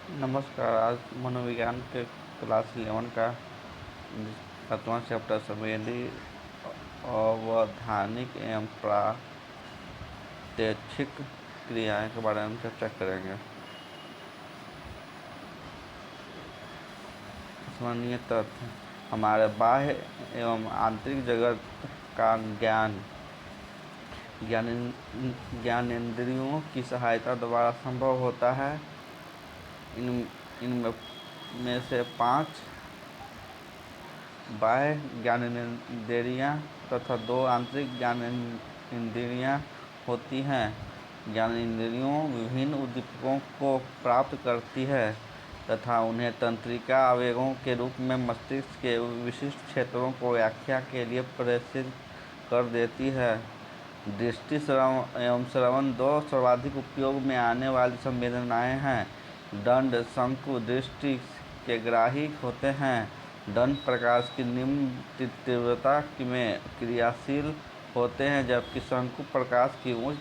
नमस्कार। आज मनोविज्ञान के क्लास 11 का 7वां चैप्टर संवेदी अवधानिक एवं प्रात्यक्षिक क्रियाएं के बारे में चर्चा करेंगे। स्मरणीय तथ्य: हमारे बाह्य एवं आंतरिक जगत का ज्ञानेंद्रियों की सहायता द्वारा संभव होता है। इनमें में से 5 बाह्य ज्ञानेंद्रियां तथा 2 आंतरिक ज्ञानेंद्रियां होती हैं। ज्ञानेंद्रियों विभिन्न उद्दीपकों को प्राप्त करती है तथा उन्हें तंत्रिका आवेगों के रूप में मस्तिष्क के विशिष्ट क्षेत्रों को व्याख्या के लिए प्रेषित कर देती है। दृष्टि एवं श्रवण 2 सर्वाधिक उपयोग में आने वाली संवेदनाएं हैं। दंड शंकु दृष्टि के ग्राही होते हैं। दंड प्रकाश की निम्न तीव्रता में क्रियाशील होते हैं, जबकि शंकु प्रकाश की उच्च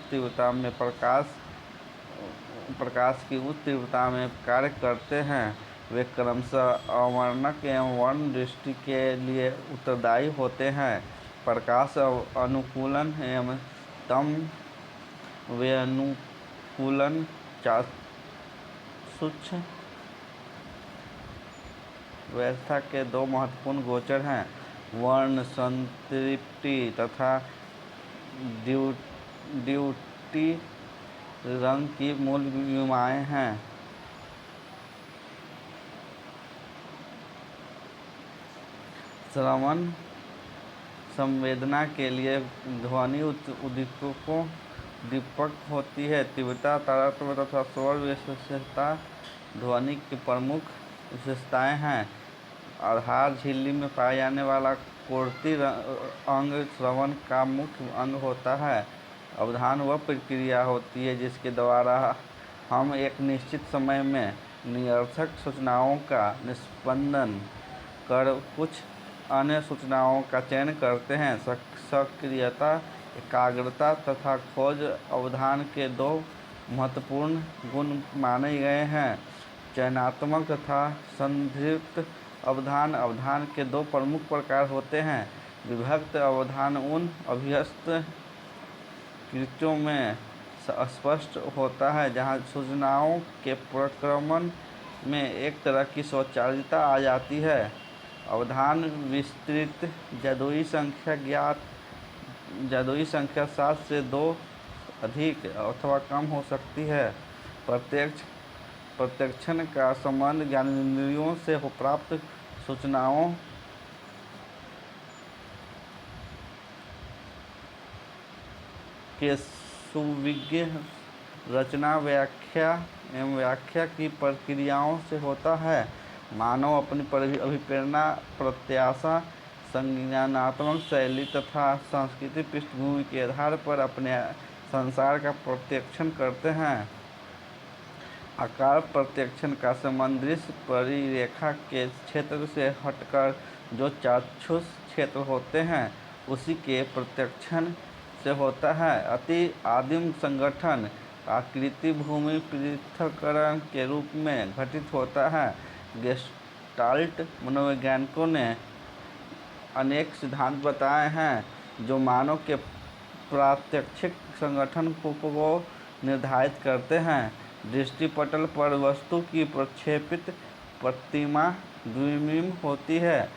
तीव्रता में कार्य करते हैं। वे क्रमशः अवर्णक एवं वर्ण दृष्टि के लिए उत्तरदायी होते हैं। प्रकाश अनुकूलन एवं तम व्यनुकूलन चाक्षुष व्यवस्था के 2 महत्वपूर्ण गोचर हैं। वर्ण संतृप्ति तथा द्युति रंग की मूल विमाएं हैं। श्रवण संवेदना के लिए ध्वनि उद्दीपक होती है। तीव्रता, तारतम्य तथा स्वर विशेषता ध्वनि की प्रमुख विशेषताएं हैं। आधार झिल्ली में पाया जाने वाला कोर्ती अंग श्रवण का मुख्य अंग होता है। अवधान वह प्रक्रिया होती है जिसके द्वारा हम एक निश्चित समय में निरर्थक सूचनाओं का निष्पादन कर कुछ अन्य सूचनाओं का चयन करते हैं। सक्रियता, एकाग्रता तथा खोज अवधान के 2 महत्वपूर्ण गुण माने गए हैं। चयनात्मक तथा संदिग्ध अवधान के 2 प्रमुख प्रकार होते हैं। विभक्त अवधान उन अभ्यस्त कृत्यों में स्पष्ट होता है जहां सूचनाओं के प्रक्रमण में एक तरह की स्वचालितता आ जाती है। अवधान विस्तृत जादुई संख्या 7 से 2 अधिक अथवा कम हो सकती है। प्रत्यक्षण का संबंध ज्ञानेंद्रियों से प्राप्त सूचनाओं के सुविज्ञ रचना, व्याख्या एवं व्याख्या की प्रक्रियाओं से होता है। मानव अपनी अभिप्रेरणा, प्रत्याशा, संज्ञानात्मक शैली तथा सांस्कृतिक पृष्ठभूमि के आधार पर अपने संसार का प्रत्यक्षण करते हैं। आकार प्रत्यक्षण का संबंध दृश्य परिरेखा के क्षेत्र से हटकर जो चाक्षुष क्षेत्र होते हैं उसी के प्रत्यक्षण से होता है। अति आदिम संगठन आकृति भूमि पृथक्करण के रूप में घटित होता है। गेस्टाल्ट मनोवैज्ञानिकों ने अनेक सिद्धांत बताए हैं जो मानव के प्रात्यक्षिक संगठन को निर्धारित करते हैं। दृष्टिपटल पर वस्तु की प्रक्षेपित प्रतिमा द्विबिंब होती है।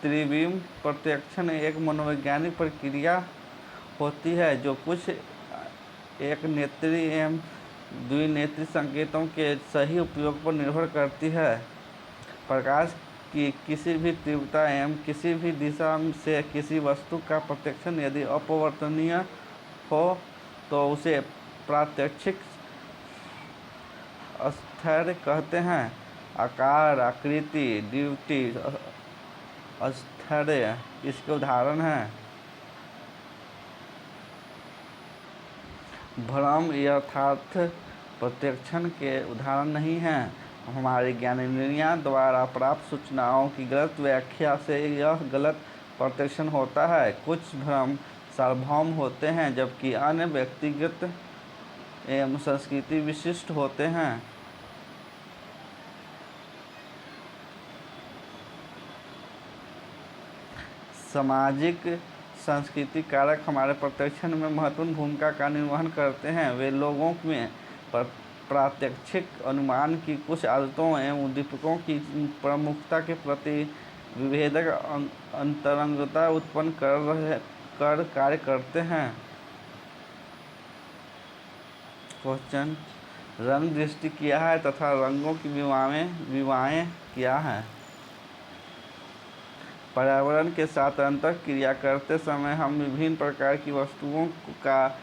त्रिबिंब प्रत्यक्षण एक मनोवैज्ञानिक प्रक्रिया होती है जो कुछ एक नेत्री एवं द्विनेत्री संकेतों के सही उपयोग पर निर्भर करती है। प्रकाश की किसी भी तीव्रता एवं किसी भी दिशा से किसी वस्तु का प्रत्यक्षण यदि अपरिवर्तनीय हो तो उसे प्रात्यक्षिक स्थैर्य कहते हैं। आकार, आकृति, द्युति, स्थैर्य इसके उदाहरण हैं। भ्रम यथार्थ प्रत्यक्षण के उदाहरण नहीं हैं। हमारी ज्ञानेंद्रियों द्वारा प्राप्त सूचनाओं की गलत व्याख्या से यह गलत प्रत्यक्षण होता है। कुछ भ्रम सार्वभौम होते हैं जबकि अन्य व्यक्तिगत एवं संस्कृति विशिष्ट होते हैं। सामाजिक सांस्कृतिक कारक हमारे प्रशिक्षण में महत्वपूर्ण भूमिका का निर्वहन करते हैं। वे लोगों में प्रात्यक्षिक अनुमान की कुछ आदतों एवं उद्दीपकों की प्रमुखता के प्रति विभेदक अंतरंगता उत्पन्न कर कार्य करते हैं। क्वेश्चन, रंग दृष्टि क्या है तथा रंगों की विवाहें क्या हैं? पर्यावरण के साथ अंतःक्रिया करते समय हम विभिन्न प्रकार की वस्तुओं का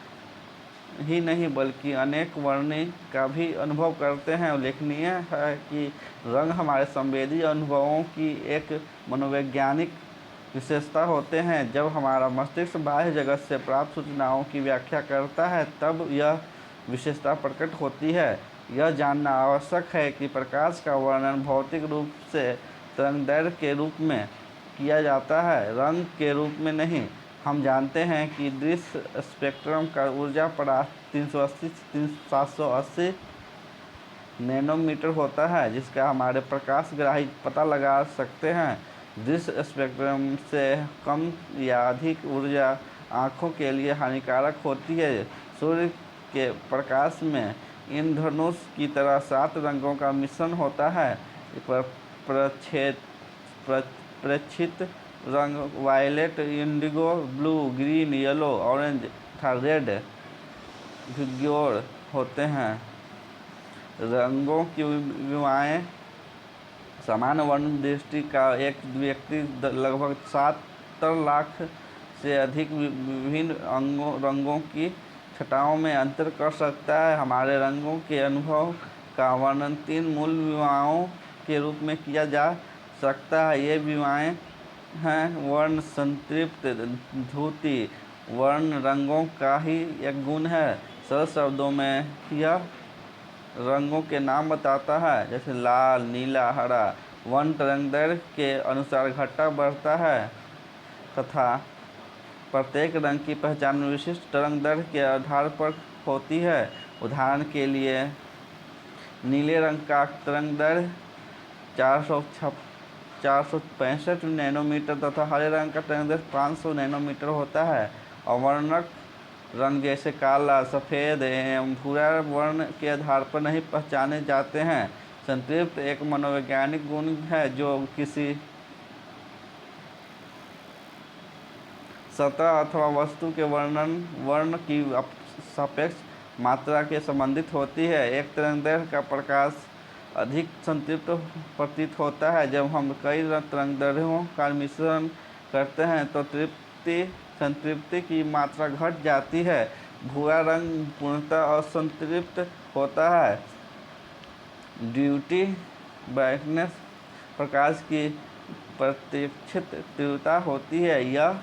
ही नहीं बल्कि अनेक वर्णी का भी अनुभव करते हैं। उल्लेखनीय है कि रंग हमारे संवेदी अनुभवों की एक मनोवैज्ञानिक विशेषता होते हैं। जब हमारा मस्तिष्क बाह्य जगत से प्राप्त सूचनाओं की व्याख्या करता है तब यह विशेषता प्रकट होती है। यह जानना आवश्यक है कि प्रकाश का वर्णन भौतिक रूप से तरंगदैर्घ्य के रूप में किया जाता है, रंग के रूप में नहीं। हम जानते हैं कि दृश्य स्पेक्ट्रम का ऊर्जा परास 380 से 780 नैनोमीटर होता है, जिसका हमारे प्रकाशग्राही पता लगा सकते हैं। दृश्य स्पेक्ट्रम से कम या अधिक ऊर्जा आँखों के लिए हानिकारक होती है। सूर्य के प्रकाश में इंद्रधनुष की तरह 7 रंगों का मिश्रण होता है। प्रेक्षित रंग violet, indigo, blue, green, yellow, orange तथा रेड विग्योर होते हैं। रंगों की विवाहें समान वर्ण दृष्टि का एक व्यक्ति लगभग 70 लाख से अधिक विभिन्न रंगों की छटाओं में अंतर कर सकता है। हमारे रंगों के अनुभव का वर्णन 3 मूल विवाहों के रूप में किया जा सकता है। ये विवाहें हैं वर्ण संतृप्त धुति। वर्ण रंगों का ही एक गुण है। सरल शब्दों में यह रंगों के नाम बताता है, जैसे लाल, नीला, हरा। वर्ण तरंगदैर्घ्य के अनुसार घटता बढ़ता है तथा प्रत्येक रंग की पहचान विशिष्ट तरंगदैर्घ्य के आधार पर होती है। उदाहरण के लिए नीले रंग का तरंगदैर्घ्य 465 नैनोमीटर तथा हरे रंग का तरंगदैर्घ्य 500 नैनोमीटर होता है। अवर्णक रंग जैसे काला, सफ़ेद एवं भूरा वर्ण के आधार पर नहीं पहचाने जाते हैं। संतृप्त एक मनोवैज्ञानिक गुण है जो किसी सतह अथवा वस्तु के वर्ण की सापेक्ष मात्रा के संबंधित होती है। एक तरंगदैर्घ्य का प्रकाश अधिक संतृप्त प्रतीत होता है। जब हम कई तरंगदैर्घ्यों का मिश्रण करते हैं तो संतृप्ति की मात्रा घट जाती है। भूरा रंग पूर्णतः असंतृप्त होता है। ड्यूटी ब्राइटनेस प्रकाश की प्रत्यक्षित तीव्रता होती है। यह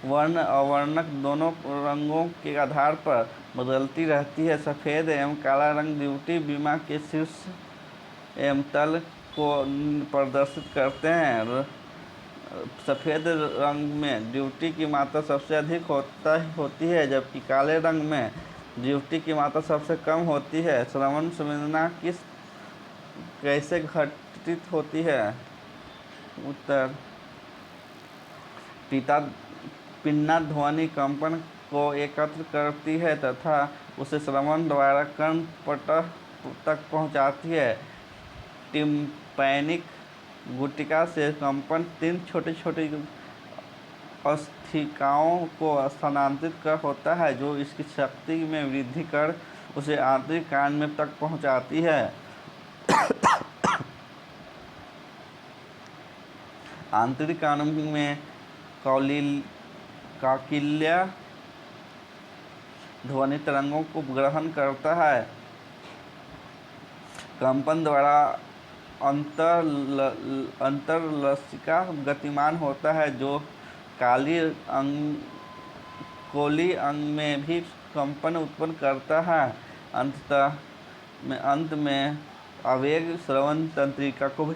वर्ण अवर्णक दोनों रंगों के आधार पर बदलती रहती है। सफ़ेद एवं काला रंग ड्यूटी बीमा के शीर्ष एवं तल को प्रदर्शित करते हैं। सफ़ेद रंग में ड्यूटी की मात्रा सबसे अधिक होती है, जबकि काले रंग में ड्यूटी की मात्रा सबसे कम होती है। श्रवण संवेदना कैसे घटित होती है? उत्तर, पिन्ना ध्वनि कंपन को एकत्र करती है तथा उसे श्रवण द्वारा कर्णपटल तक पहुंचाती है। टिम्पैनिक गुटिका से कंपन 3 छोटी अस्थिकाओं को स्थानांतरित कर होता है, जो इसकी शक्ति में वृद्धि कर उसे आंतरिक कान में तक पहुंचाती है। आंतरिक कान में काकिल्या ध्वनि तरंगों को ग्रहण करता है। कंपन द्वारा अंतरलसिका गतिमान होता है, जो कोली अंग में भी कंपन उत्पन्न करता है। अंत में आवेग श्रवण तंत्रिका को भी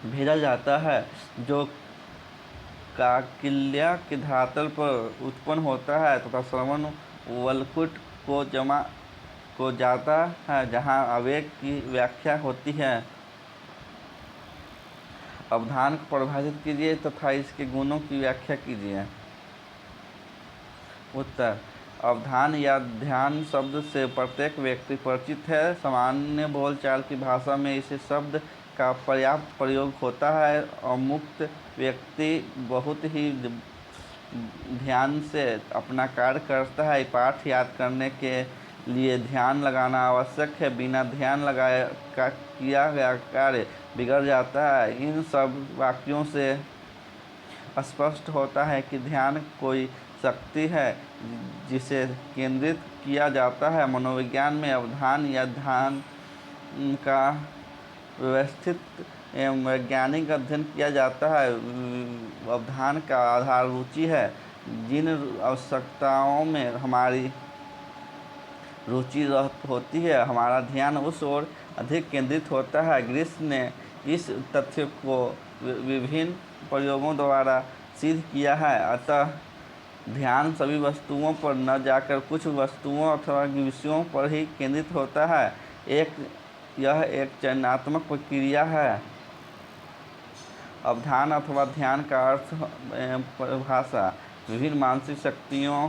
भेजा जाता है, जो काकिल्या के धरातल पर उत्पन्न होता है तथा श्रवण वलकुट को जमा को जाता है जहाँ आवेग की व्याख्या होती है। अवधान को परिभाषित कीजिए तथा इसके गुणों की व्याख्या कीजिए। उत्तर: अवधान या ध्यान शब्द से प्रत्येक व्यक्ति परिचित है। सामान्य बोलचाल की भाषा में इस शब्द का पर्याप्त प्रयोग होता है और मुक्त व्यक्ति बहुत ही ध्यान से अपना कार्य करता है। पाठ याद करने के लिए ध्यान लगाना आवश्यक है। बिना ध्यान लगाए किया गया कार्य बिगड़ जाता है। इन सब वाक्यों से स्पष्ट होता है कि ध्यान कोई शक्ति है जिसे केंद्रित किया जाता है। मनोविज्ञान में अवधान या ध्यान का व्यवस्थित एवं वैज्ञानिक अध्ययन किया जाता है। अवधान का आधार रुचि है। जिन आवश्यकताओं में हमारी रुचि होती है, हमारा ध्यान उस ओर अधिक केंद्रित होता है। ग्रीस ने इस तथ्य को विभिन्न प्रयोगों द्वारा सिद्ध किया है। अतः ध्यान सभी वस्तुओं पर न जाकर कुछ वस्तुओं अथवा विषयों पर ही केंद्रित होता है। यह एक चयनात्मक प्रक्रिया है। अवधान अथवा ध्यान का अर्थ परिभाषा: विभिन्न मानसिक शक्तियों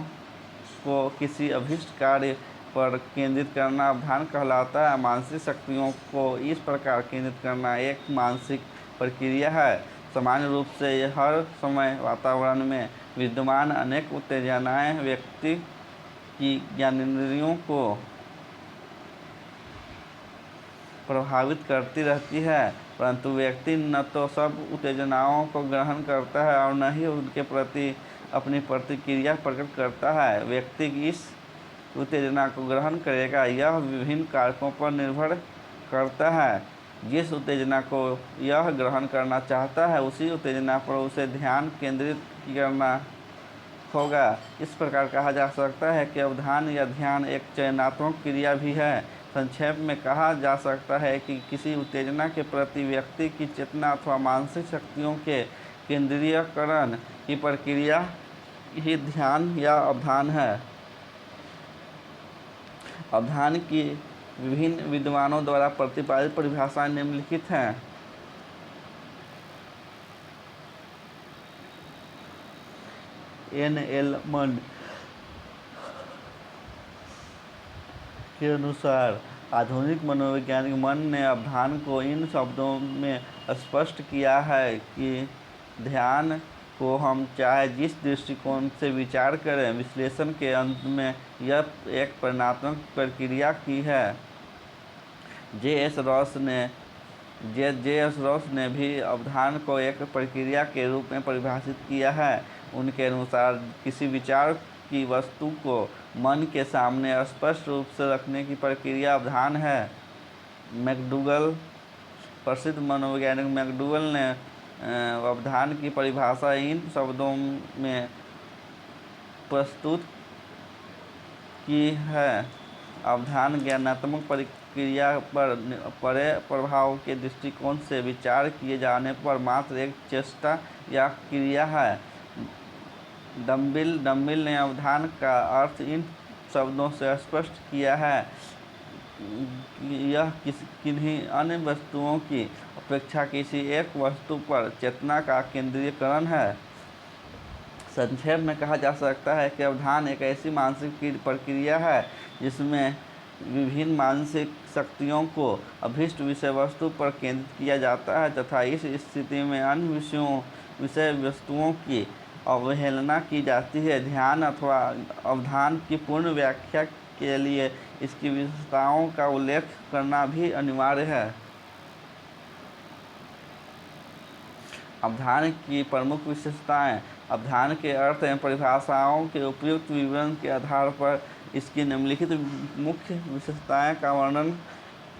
को किसी अभीष्ट कार्य पर केंद्रित करना अवधान कहलाता है। मानसिक शक्तियों को इस प्रकार केंद्रित करना एक मानसिक प्रक्रिया है। सामान्य रूप से हर समय वातावरण में विद्यमान अनेक उत्तेजनाएं व्यक्ति की ज्ञानेंद्रियों को प्रभावित करती रहती है, परंतु व्यक्ति न तो सब उत्तेजनाओं को ग्रहण करता है और न ही उनके प्रति अपनी प्रतिक्रिया प्रकट करता है। व्यक्ति इस उत्तेजना को ग्रहण करेगा, यह विभिन्न कारकों पर निर्भर करता है। जिस उत्तेजना को यह ग्रहण करना चाहता है, उसी उत्तेजना पर उसे ध्यान केंद्रित करना होगा। इस प्रकार कहा जा सकता है कि अवधान या ध्यान एक चयनात्मक क्रिया भी है। संक्षेप में कहा जा सकता है कि किसी उत्तेजना के प्रति व्यक्ति की चेतना अथवा मानसिक शक्तियों के केंद्रीयकरण की प्रक्रिया ही ध्यान या अवधान है। अवधान की विभिन्न विद्वानों द्वारा प्रतिपादित परिभाषाएं निम्नलिखित हैं। N.L. मन के अनुसार आधुनिक मनोवैज्ञानिक मन ने अवधान को इन शब्दों में स्पष्ट किया है कि ध्यान को हम चाहे जिस दृष्टिकोण से विचार करें, विश्लेषण के अंत में यह एक परिणामात्मक प्रक्रिया की है। जे.एस. रॉस ने भी अवधान को एक प्रक्रिया के रूप में परिभाषित किया है। उनके अनुसार किसी विचार की वस्तु को मन के सामने स्पष्ट रूप से रखने की प्रक्रिया अवधान है। प्रसिद्ध मनोवैज्ञानिक मैकडूगल ने अवधान की परिभाषा इन शब्दों में प्रस्तुत की है: अवधान ज्ञानात्मक प्रक्रिया पर परे प्रभाव के दृष्टिकोण से विचार किए जाने पर मात्र एक चेष्टा या क्रिया है। डंबिल ने अवधान का अर्थ इन शब्दों से स्पष्ट किया है: यह किन्हीं अन्य वस्तुओं की अपेक्षा किसी एक वस्तु पर चेतना का केंद्रीकरण है। संक्षेप में कहा जा सकता है कि अवधान एक ऐसी मानसिक प्रक्रिया है जिसमें विभिन्न मानसिक शक्तियों को अभीष्ट विषय वस्तु पर केंद्रित किया जाता है तथा इस स्थिति में अन्य विषय वस्तुओं की अवहेलना की जाती है। ध्यान अथवा अवधान की पूर्ण व्याख्या के लिए इसकी विशेषताओं का उल्लेख करना भी अनिवार्य है। अवधान की प्रमुख विशेषताएं: अवधान के अर्थ एवं परिभाषाओं के उपयुक्त विवरण के आधार पर इसकी निम्नलिखित मुख्य विशेषताएं का वर्णन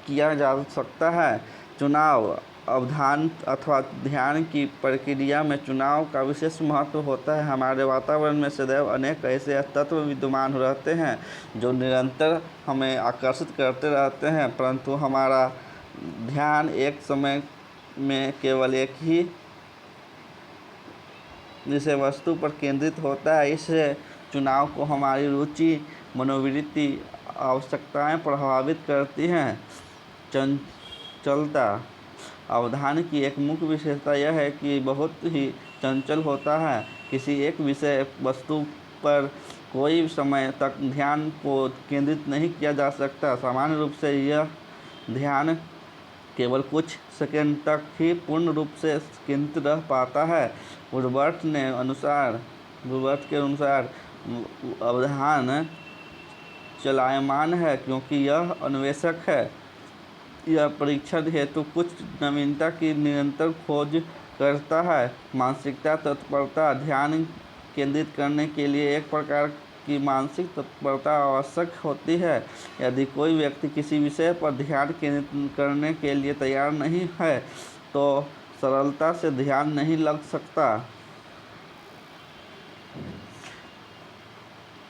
किया जा सकता है। चुनाव: अवधान अथवा ध्यान की प्रक्रिया में चुनाव का विशेष महत्व होता है। हमारे वातावरण में सदैव अनेक ऐसे तत्व विद्यमान रहते हैं जो निरंतर हमें आकर्षित करते रहते हैं, परंतु हमारा ध्यान एक समय में केवल एक ही विषय वस्तु पर केंद्रित होता है। इस चुनाव को हमारी रुचि, मनोवृत्ति आवश्यकताएं प्रभावित करती हैं। चंचलता अवधान की एक मुख्य विशेषता यह है कि बहुत ही चंचल होता है। किसी एक विषय वस्तु पर कोई समय तक ध्यान को केंद्रित नहीं किया जा सकता। सामान्य रूप से यह ध्यान केवल कुछ सेकंड तक ही पूर्ण रूप से केंद्रित रह पाता है। वुडवर्थ के अनुसार अवधान चलायमान है क्योंकि यह अन्वेषक है। यह परीक्षण हेतु कुछ नवीनता की निरंतर खोज करता है। मानसिकता तत्परता ध्यान केंद्रित करने के लिए एक प्रकार की मानसिक तत्परता आवश्यक होती है। यदि कोई व्यक्ति किसी विषय पर ध्यान केंद्रित करने के लिए तैयार नहीं है तो सरलता से ध्यान नहीं लग सकता।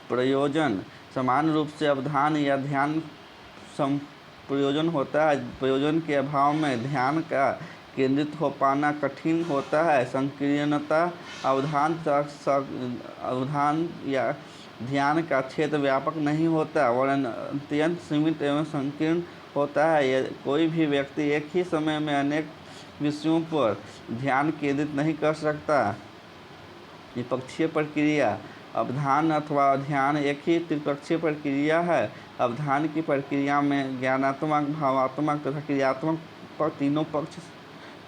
प्रयोजन समान रूप से अवधान या ध्यान प्रयोजन होता है। प्रयोजन के अभाव में ध्यान का केंद्रित हो पाना कठिन होता है। संकीर्णता अवधान या ध्यान का क्षेत्र व्यापक नहीं होता वरन अत्यंत सीमित एवं संकीर्ण होता है। कोई भी व्यक्ति एक ही समय में अनेक विषयों पर ध्यान केंद्रित नहीं कर सकता। द्विपक्षीय प्रक्रिया अवधान अथवा ध्यान एक ही त्रिपक्षीय प्रक्रिया है। अवधान की प्रक्रिया में ज्ञानात्मक भावात्मक तथा क्रियात्मक तीनों पक्ष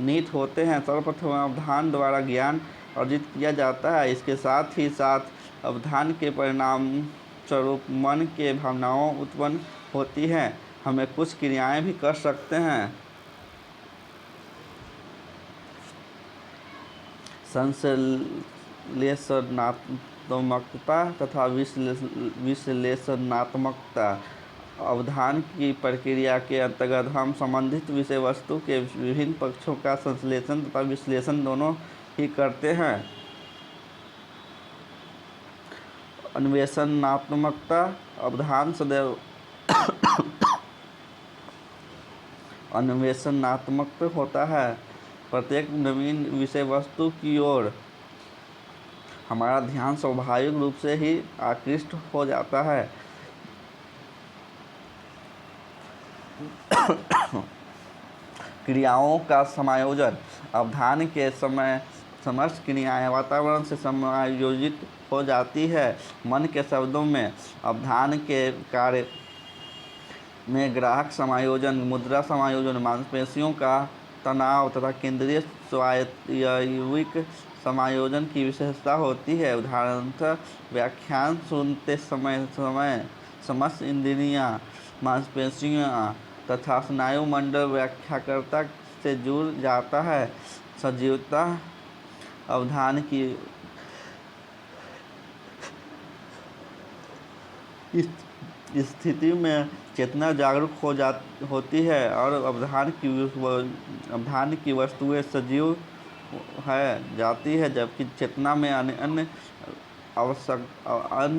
निहित होते हैं। सर्वप्रथम अवधान द्वारा ज्ञान अर्जित किया जाता है। इसके साथ ही साथ अवधान के परिणाम स्वरूप मन के भावनाओं उत्पन्न होती हैं। हमें कुछ क्रियाएं भी कर सकते हैं। संश्लेषणात्मकता तथा विश्लेषणात्मकता अवधान की प्रक्रिया के अंतर्गत हम संबंधित विषय वस्तु के विभिन्न पक्षों का संश्लेषण तथा विश्लेषण दोनों ही करते हैं। अन्वेषणात्मकता अवधान सदैव अन्वेषणात्मक होता है। प्रत्येक नवीन विषय वस्तु की ओर हमारा ध्यान स्वाभाविक रूप से ही आकृष्ट हो जाता है। क्रियाओं का समायोजन अवधान के समय समस्त क्रियाएं वातावरण से समायोजित हो जाती है। मन के शब्दों में अवधान के कार्य में ग्राहक समायोजन मुद्रा समायोजन मांसपेशियों का तनाव तथा केंद्रीय स्वायत्तिक समायोजन की विशेषता होती है। उदाहरणतः व्याख्यान सुनते समय समस्त इंद्रियां मांसपेशियां तथा स्नायु मंडल व्याख्याकर्ता से जुड़ जाता है। सजीवता अवधान की स्थिति में चेतना जागरूक होती है और अवधान की वस्तुएं सजीव है जाती है, जबकि चेतना में अन्य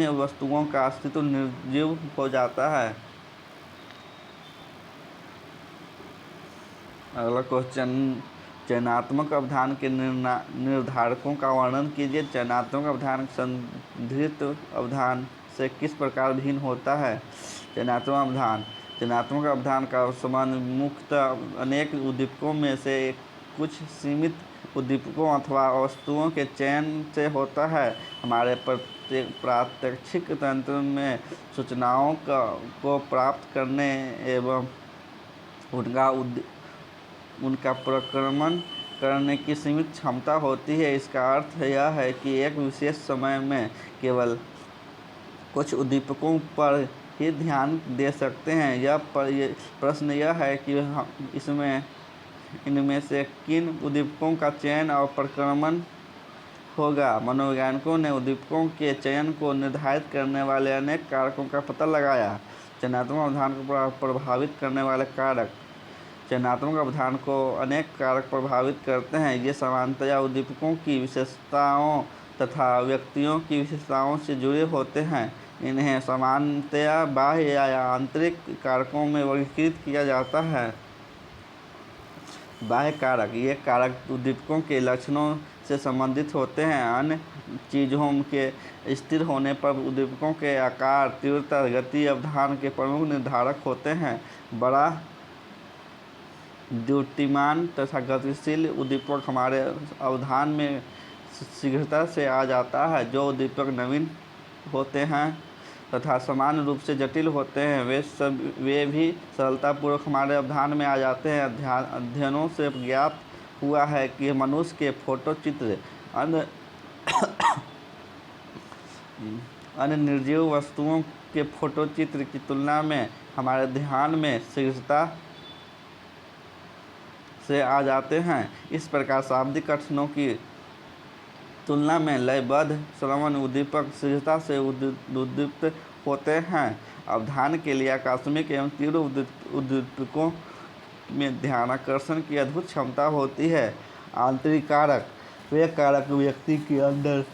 वस्तुओं का अस्तित्व निर्जीव हो जाता है। अगला क्वेश्चन, चयनात्मक अवधान के निर्धारकों का वर्णन कीजिए। चयनात्मक अवधान संदर्भित अवधान से किस प्रकार भिन्न होता है? चयनात्मक अवधान का संबंध मुख्यतः अनेक उद्दीपकों में से कुछ सीमित उद्दीपकों अथवा वस्तुओं के चयन से होता है। हमारे प्रात्यक्षिक तंत्र में सूचनाओं को प्राप्त करने एवं उनका प्रक्रमण करने की सीमित क्षमता होती है। इसका अर्थ यह है कि एक विशेष समय में केवल कुछ उद्दीपकों पर ही ध्यान दे सकते हैं। यह प्रश्न यह है कि इनमें से किन उद्दीपकों का चयन और प्रक्रमण होगा। मनोवैज्ञानिकों ने उद्दीपकों के चयन को निर्धारित करने वाले अनेक कारकों का पता लगाया। चयनात्मक अवधान को प्रभावित करने वाले कारक। चयनात्मक अवधान को अनेक कारक प्रभावित करते हैं। ये सामान्यतया उद्दीपकों की विशेषताओं तथा व्यक्तियों की विशेषताओं से जुड़े होते हैं। इन्हें सामान्यतया बाह्य या आंतरिक कारकों में वर्गीकृत किया जाता है। बाह्य कारक ये कारक उद्दीपकों के लक्षणों से संबंधित होते हैं। अन्य चीज़ों के स्थिर होने पर उद्दीपकों के आकार, तीव्रता, गति अवधान के प्रमुख निर्धारक होते हैं। बड़ा, द्युतिमान तथा गतिशील उद्दीपक हमारे अवधान में शीघ्रता से आ जाता है। जो उद्दीपक नवीन होते हैं तथा समान रूप से जटिल होते हैं, वे भी सरलतापूर्वक हमारे अवधान में आ जाते हैं। अध्ययनों से ज्ञात हुआ है कि मनुष्य के फोटो चित्र अन्य निर्जीव वस्तुओं के फोटो चित्र की तुलना में हमारे ध्यान में शीघ्रता से आ जाते हैं। इस प्रकार शाब्दिक कथनों की तुलना में लयबद्ध श्रवण उद्दीपक शीघ्रता से उद्दीपित होते हैं। अवधान के लिए आकस्मिक एवं तीव्र उद्दीपकों में ध्यानाकर्षण की अद्भुत क्षमता होती है। आंतरिक कारक, वे कारक व्यक्ति के अंदर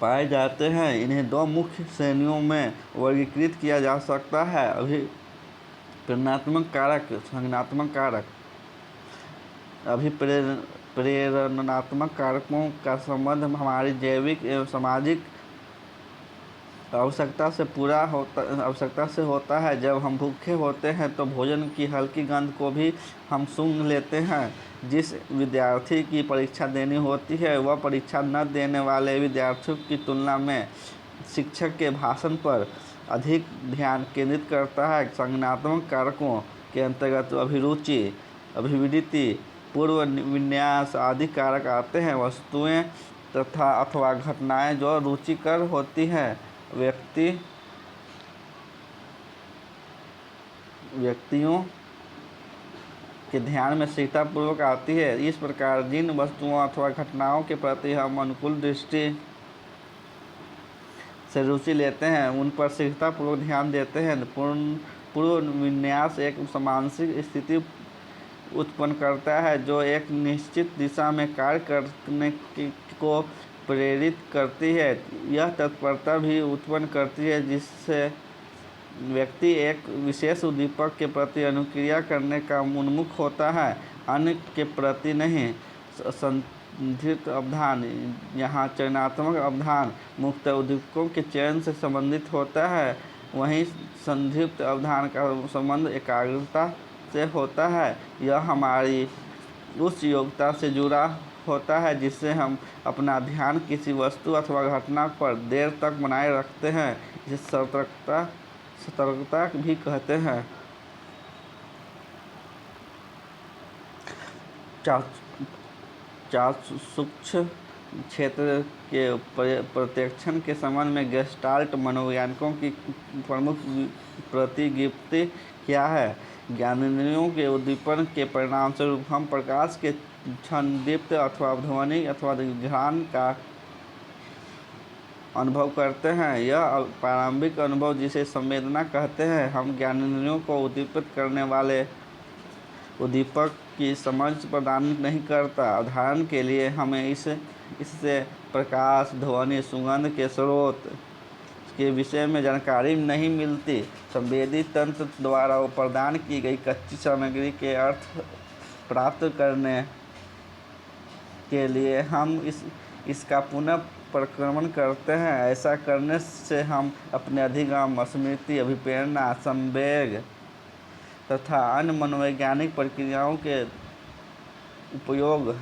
पाए जाते हैं। इन्हें दो मुख्य श्रेणियों में वर्गीकृत किया जा सकता है: अभिप्रेरणात्मक कारक, संज्ञानात्मक कारक। अभिप्रेरणात्मक कारकों का संबंध हमारी जैविक एवं सामाजिक आवश्यकता से होता है। जब हम भूखे होते हैं तो भोजन की हल्की गंध को भी हम सूंघ लेते हैं। जिस विद्यार्थी की परीक्षा देनी होती है, वह परीक्षा न देने वाले विद्यार्थियों की तुलना में शिक्षक के भाषण पर अधिक ध्यान केंद्रित करता है। संज्ञानात्मक कारकों के अंतर्गत अभिरुचि, अभिवृत्ति, पूर्व विन्यास आदि कारक आते हैं। वस्तुएं तथा अथवा घटनाएं जो रुचिकर होती हैं, व्यक्तियों के ध्यान में शीघ्रतापूर्वक आती है। इस प्रकार जिन वस्तुओं अथवा घटनाओं के प्रति हम अनुकूल दृष्टि से रुचि लेते हैं, उन पर शीघ्रतापूर्वक ध्यान देते हैं। पूर्व विन्यास एक मानसिक स्थिति उत्पन्न करता है जो एक निश्चित दिशा में कार्य करने को प्रेरित करती है। यह तत्परता भी उत्पन्न करती है जिससे व्यक्ति एक विशेष उद्दीपक के प्रति अनुक्रिया करने का उन्मुख होता है, अन्य के प्रति नहीं। संधिप्त अवधान, यहाँ चयनात्मक अवधान मुक्त उद्दीपकों के चयन से संबंधित होता है, वहीं संधिप्त अवधान का संबंध एकाग्रता से होता है। यह हमारी उस योग्यता से जुड़ा होता है जिससे हम अपना ध्यान किसी वस्तु अथवा घटना पर देर तक बनाए रखते हैं। इसे सतर्कता भी कहते हैं। चाक्षुष क्षेत्र के प्रत्यक्षण के संबंध में गेस्टाल्ट मनोवैज्ञानिकों की प्रमुख प्रतिज्ञप्ति क्या है? ज्ञानेंद्रियों के उद्दीपन के परिणामस्वरूप हम प्रकाश के क्षणदीप्त अथवा ध्वनि अथवा घ्राण का अनुभव करते हैं। यह प्रारंभिक अनुभव, जिसे संवेदना कहते हैं, हम ज्ञानेंद्रियों को उद्दीपित करने वाले उद्दीपक की समझ प्रदान नहीं करता। उदाहरण के लिए हमें इससे प्रकाश, ध्वनि, सुगंध के स्रोत के विषय में जानकारी नहीं मिलती। संवेदी तंत्र द्वारा प्रदान की गई कच्ची सामग्री के अर्थ प्राप्त करने के लिए हम इसका पुनः परिक्रमण करते हैं। ऐसा करने से हम अपने अधिगम, स्मृति, अभिप्रेरणा, संवेग तथा अन्य मनोवैज्ञानिक प्रक्रियाओं के उपयोग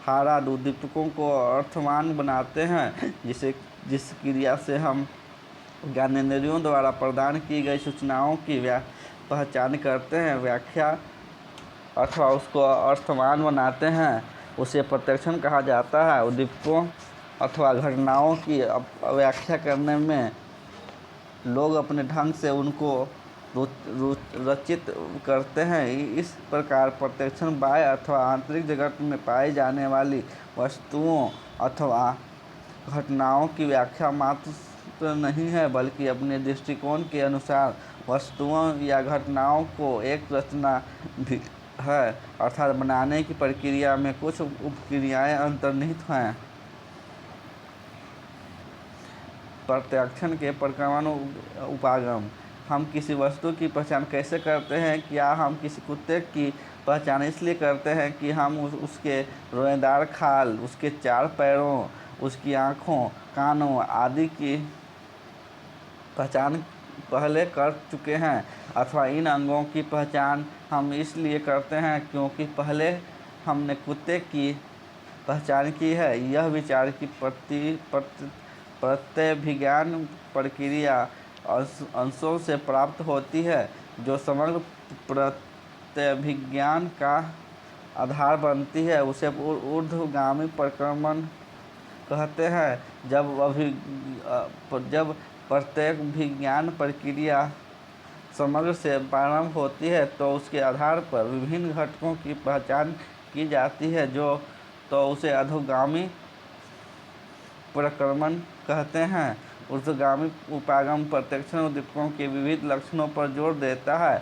हाराद उद्दीपकों को अर्थवान बनाते हैं, जिस क्रिया से हम ज्ञानेंद्रियों द्वारा प्रदान की गई सूचनाओं की पहचान करते हैं, व्याख्या अथवा उसको अर्थवान बनाते हैं, उसे प्रत्यक्षण कहा जाता है। उद्दीपकों अथवा घटनाओं की व्याख्या करने में लोग अपने ढंग से उनको रचित करते हैं। इस प्रकार प्रत्यक्षण बाह्य अथवा आंतरिक जगत में पाई जाने वाली वस्तुओं अथवा घटनाओं की व्याख्या मात्र नहीं है, बल्कि अपने दृष्टिकोण के अनुसार वस्तुओं या घटनाओं को एक रचना भी है, अर्थात बनाने की प्रक्रिया में कुछ उपक्रियाएं अंतर्निहित हैं। प्रत्यक्षण के परिक्रमण उपागम, हम किसी वस्तु की पहचान कैसे करते हैं? क्या हम किसी कुत्ते की पहचान इसलिए करते हैं कि हम उसके रोएदार खाल, उसके 4 पैरों, उसकी आँखों, कानों आदि की पहचान पहले कर चुके हैं, अथवा इन अंगों की पहचान हम इसलिए करते हैं क्योंकि पहले हमने कुत्ते की पहचान की है? यह विचार की प्रत्यभिज्ञान प्रक्रिया अंशों से प्राप्त होती है जो समग्र प्रत्यभिज्ञान का आधार बनती है, उसे ऊर्ध्वगामी परिक्रमण कहते हैं। जब प्रत्यभिज्ञान प्रक्रिया समग्र से प्रारंभ होती है तो उसके आधार पर विभिन्न घटकों की पहचान की जाती है, तो उसे अधोगामी परिक्रमण कहते हैं। ऊर्ध्वगामी उपागम प्रत्यक्षण उद्दीपकों के विविध लक्षणों पर जोर देता है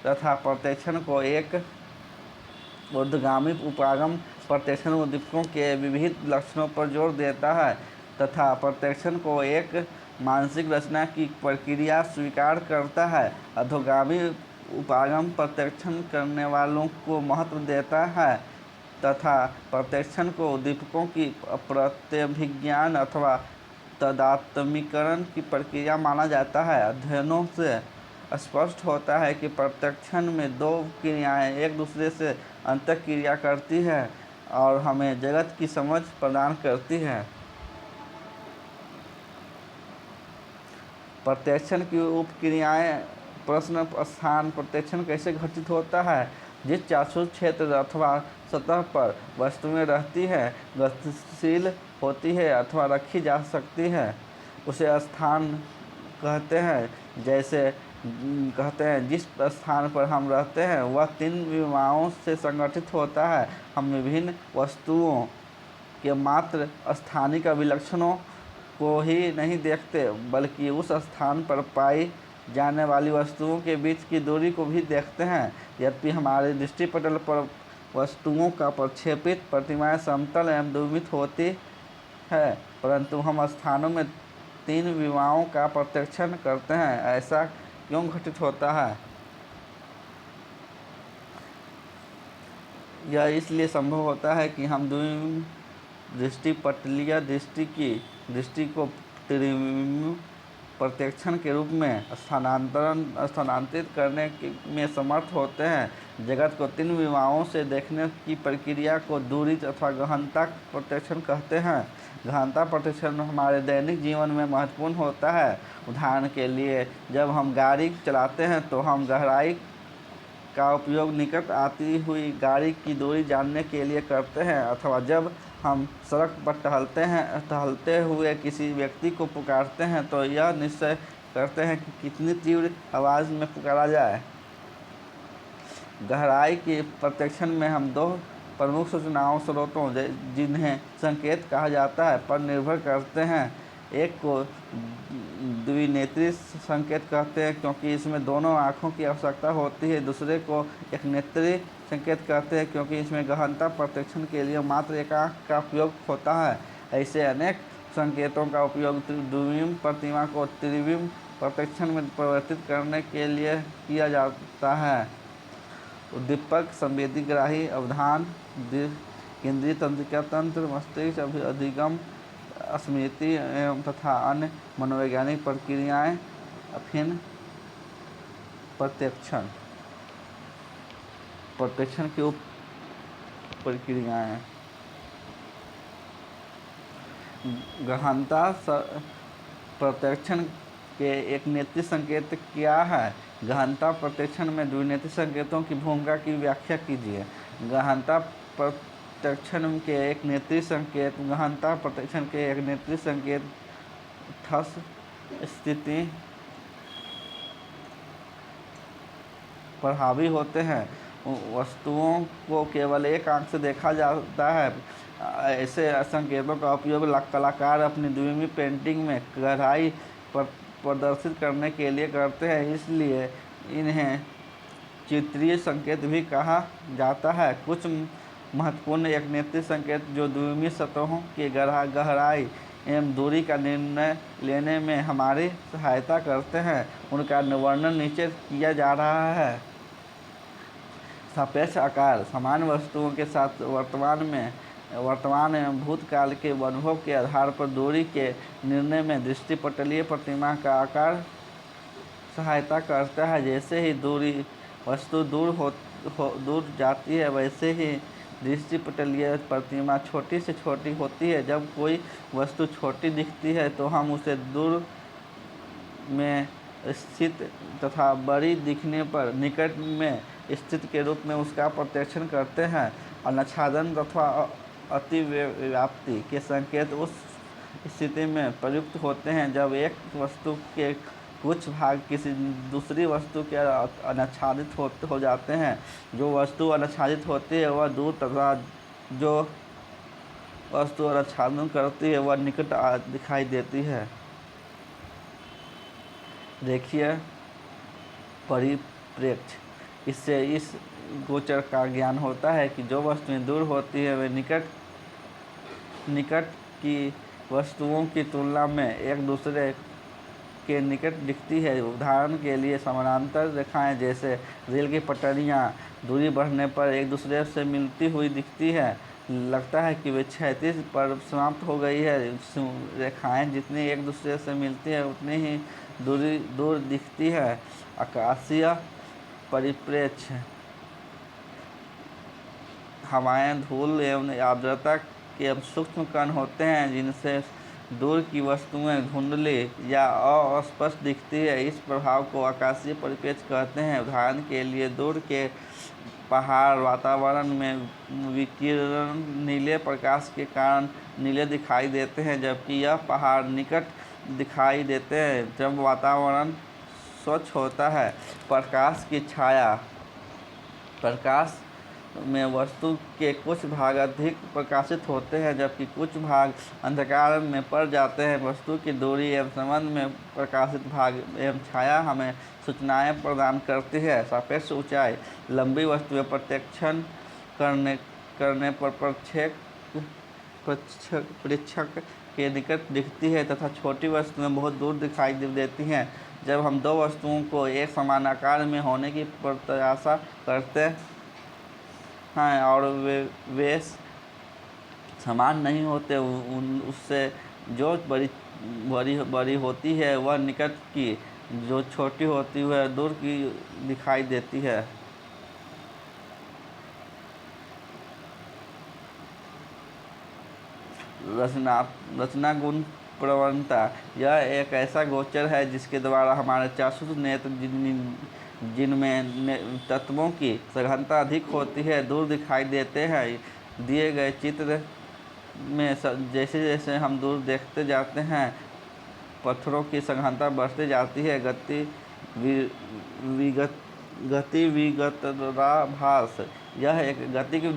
तथा प्रत्यक्षण को एक ऊर्ध्वगामी उपागम प्रत्यक्षण उद्दीपकों के विविध लक्षणों पर जोर देता है तथा प्रत्यक्षण को एक मानसिक रचना की प्रक्रिया स्वीकार करता है। अधोगामी उपागम प्रत्यक्षण करने वालों को महत्व देता है तथा प्रत्यक्षण को उद्दीपकों की प्रत्यभिज्ञान अथवा तादात्म्यीकरण की प्रक्रिया माना जाता है। अध्ययनों से स्पष्ट होता है कि प्रत्यक्षण में 2 क्रियाएं एक दूसरे से अंतःक्रिया करती है और हमें जगत की समझ प्रदान करती है। प्रत्यक्षण की उपक्रियाएं। प्रश्न स्थान प्रत्यक्षण कैसे घटित होता है? जिस चाक्षुष क्षेत्र अथवा सतह पर वस्तुएं रहती हैं, गतिशील होती है अथवा रखी जा सकती है, उसे स्थान कहते हैं। जैसे कहते हैं जिस स्थान पर हम रहते हैं वह 3 विमाओं से संगठित होता है। हम विभिन्न वस्तुओं के मात्र स्थानिक अभिलक्षणों को ही नहीं देखते बल्कि उस स्थान पर पाई जाने वाली वस्तुओं के बीच की दूरी को भी देखते हैं। यद्यपि हमारे दृष्टिपटल पर वस्तुओं का प्रक्षेपित प्रतिमाएं समतल एवं द्विमित होती है, परंतु हम स्थानों में 3 विमाओं का प्रत्यक्षण करते हैं। ऐसा क्यों घटित होता है? यह इसलिए संभव होता है कि हम दृष्टिपटलीय दृष्टि को त्रिविम प्रत्यक्षण के रूप में स्थानांतरित करने में समर्थ होते हैं। जगत को 3 विमाओं से देखने की प्रक्रिया को दूरी अथवा गहनता प्रत्यक्षण कहते हैं। गहनता प्रत्यक्षण हमारे दैनिक जीवन में महत्वपूर्ण होता है। उदाहरण के लिए, जब हम गाड़ी चलाते हैं तो हम गहराई का उपयोग निकट आती हुई गाड़ी की दूरी जानने के लिए करते हैं, अथवा जब हम सड़क पर टहलते हुए किसी व्यक्ति को पुकारते हैं तो यह निश्चय करते हैं कि कितनी तीव्र आवाज़ में पुकारा जाए। गहराई के प्रत्यक्षण में हम 2 प्रमुख सूचनाओं स्रोतों जिन्हें संकेत कहा जाता है पर निर्भर करते हैं। एक को द्विनेत्री संकेत कहते हैं क्योंकि इसमें दोनों आँखों की आवश्यकता होती है। दूसरे को एक नेत्री संकेत कहते हैं क्योंकि इसमें गहनता प्रत्यक्षण के लिए मात्र एक आँख का उपयोग होता है। ऐसे अनेक संकेतों का उपयोग द्विविम प्रतिमा को त्रिविम प्रत्यक्षण में परिवर्तित करने के लिए किया जाता है। उद्दीपक, संवेदीग्राही, अवधान, केंद्रीय तंत्रिका तंत्र, मस्तिष्क, अधिगम, स्मृति एवं तथा अन्य मनोवैज्ञानिक प्रक्रियाएं। अभिन्न प्रत्यक्षण की उप प्रक्रियाएं। गहनता प्रत्यक्षण के एक नेत्री संकेत क्या है? गहनता प्रत्यक्षण में द्विनेत्री संकेतों की भूमिका की व्याख्या कीजिए। गहनता प्रत्यक्षण के एक नेत्री संकेत। गहनता प्रत्यक्षण के एक नेत्री संकेत ठोस स्थिति पर हावी होते हैं। वस्तुओं को केवल एक आंख से देखा जाता है। ऐसे संकेतों का उपयोग कलाकार अपनी द्विमीय पेंटिंग में गहराई प्रदर्शित करने के लिए करते हैं, इसलिए इन्हें चित्रीय संकेत भी कहा जाता है। कुछ महत्वपूर्ण एक नेत्री संकेत जो द्विमीय सतहों की गहराई एवं दूरी का निर्णय लेने में हमारी सहायता करते हैं। उनका वर्णन नीचे किया जा रहा है। सापेक्ष आकार समान वस्तुओं के साथ वर्तमान एवं भूतकाल के अनुभव के आधार पर दूरी के निर्णय में दृष्टिपटलीय प्रतिमा का आकार सहायता करता है। जैसे ही वस्तु दूर जाती है, वैसे ही दृष्टिपटलीय प्रतिमा छोटी से छोटी होती है। जब कोई वस्तु छोटी दिखती है तो हम उसे दूर में स्थित तथा बड़ी दिखने पर निकट में स्थित के रूप में उसका प्रत्यक्षण करते हैं। अनाच्छादन तथा अतिव्याप्ति के संकेत उस स्थिति में प्रयुक्त होते हैं जब एक वस्तु के कुछ भाग किसी दूसरी वस्तु के अनाच्छादित हो जाते हैं। जो वस्तु अनाच्छादित होती है वह दूर तथा जो वस्तु आच्छादन करती है वह निकट दिखाई देती है। रेखीय परिप्रेक्ष्य इससे इस गोचर का ज्ञान होता है कि जो वस्तुएं दूर होती है वे निकट की वस्तुओं की तुलना में एक दूसरे के निकट दिखती है। उदाहरण के लिए समानांतर रेखाएं जैसे रेल की पटरियां दूरी बढ़ने पर एक दूसरे से मिलती हुई दिखती है। लगता है कि वे क्षैतिज पर समाप्त हो गई है। रेखाएं जितनी एक दूसरे से मिलती है उतनी ही दूर दिखती है। आकाशीय परिप्रेक्ष्य हवाएं धूल एवं आर्द्रता के सूक्ष्म कण होते हैं जिनसे दूर की वस्तुएं धुंधली या अस्पष्ट दिखती है। इस प्रभाव को आकाशीय परिप्रेक्ष्य कहते हैं। उदाहरण के लिए दूर के पहाड़ वातावरण में विकिरण नीले प्रकाश के कारण नीले दिखाई देते हैं, जबकि यह पहाड़ निकट दिखाई देते हैं जब वातावरण स्वच्छ होता है। प्रकाश की छाया प्रकाश में वस्तु के कुछ भाग अधिक प्रकाशित होते हैं जबकि कुछ भाग अंधकार में पड़ जाते हैं। वस्तु की दूरी एवं संबंध में प्रकाशित भाग एवं छाया हमें सूचनाएं प्रदान करती है। सापेक्ष ऊंचाई लंबी वस्तुएं प्रत्यक्षण करने पर प्रेक्षक के निकट दिखती है तथा छोटी वस्तुएं बहुत दूर दिखाई देती हैं। जब हम दो वस्तुओं को एक समान आकार में होने की प्रत्याशा करते हैं और वे समान नहीं होते, उससे जो बड़ी होती है वह निकट की, जो छोटी होती है वह दूर की दिखाई देती है। रचना गुण प्रवणता यह एक ऐसा गोचर है जिसके द्वारा हमारे चाक्षुष नेत्र जिनमें तत्वों की सघनता अधिक होती है दूर दिखाई देते हैं। दिए गए चित्र में जैसे जैसे हम दूर देखते जाते हैं पत्थरों की सघनता बढ़ती जाती है। गति विगतराभास यह एक गति की